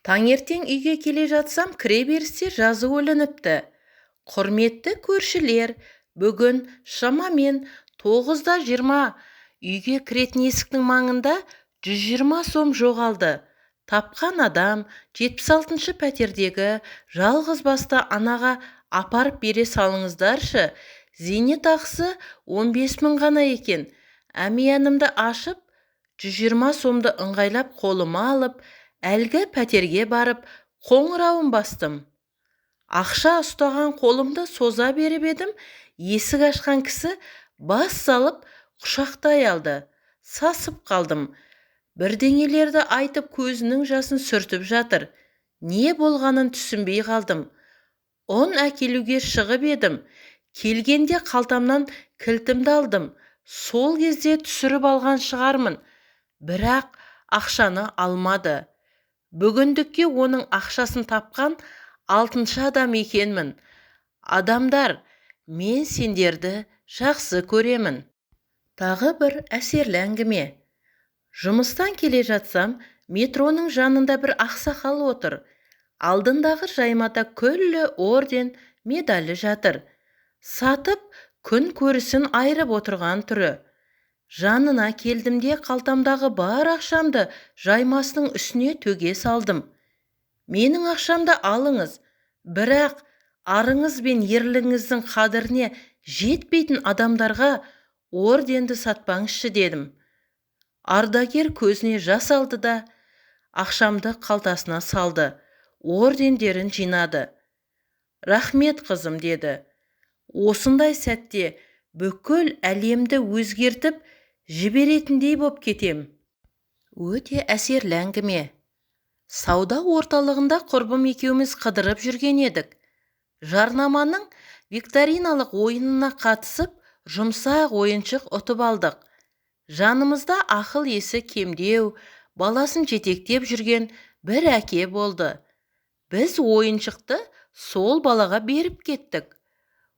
Таңертең үйге келе жатсам, кіре берісте жазу ілініпті. Құрметті көршілер, бүгін шамамен 9:20 үйге кіретін есіктің маңында 120 сом жоғалды. Тапқан адам 76-шы пәтердегі жалғыз басты анаға апарып бере салыңыздаршы. Зейнетақысы 15 мың ғана екен. Әмиянымды ашып, 120 сомды ыңғайлап қолыма алып, әлгі пәтерге барып, қоңырауын бастым. Ақша ұстаған қолымды соза беріп едім, есік ашқан кісі бас салып, құшақтай алды. Сасып қалдым. Бірдеңелерді айтып көзінің жасын сүртіп жатыр. Не болғанын түсінбей қалдым. Он әкелуге шығып едім. Келгенде қалтамнан кілтімді алдым. Сол кезде түсіріп алған шығармын. Бірақ ақшаны алмады. Бүгіндікке оның ақшасын тапқан 6-шы адам екенмін. Адамдар, мен сендерді жақсы көремін. Тағы бір әсерлі әңгіме. Жұмыстан келе жатсам, метроның жанында бір ақсақал отыр. Алдындағы жаймада күллі орден, медалі жатыр. Сатып, күн көрісін айырып отырған түрі. Жанына келдімде қалтамдағы бар ақшамды жаймасының үстіне төге салдым. Менің ақшамды алыңыз, бірақ арыңыз бен ерлігіңіздің қадіріне жетпейтін адамдарға орденді сатпаңызшы дедім. Ардагер көзіне жас алды да, ақшамды қалтасына салды, ордендерін жинады. Рахмет қызым деді. Осындай сәтте бүкіл әлемді өзгертіп жіберетіндей боп кетем. Өте әсерлі әңгіме. Сауда орталығында құрбым екеуміз қыдырып жүрген едік. Жарнаманың викториналық ойынына қатысып, жұмсақ ойыншық ұтып алдық. Жанымызда ақыл есі кемдеу, баласын жетектеп жүрген бір әке болды. Біз ойыншықты сол балаға беріп кеттік.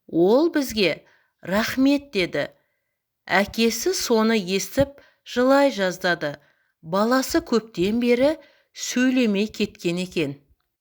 Ол бізге рахмет деді. Әкесі соны естіп жылай жаздады. Баласы көптен бері сөйлемей кеткен екен.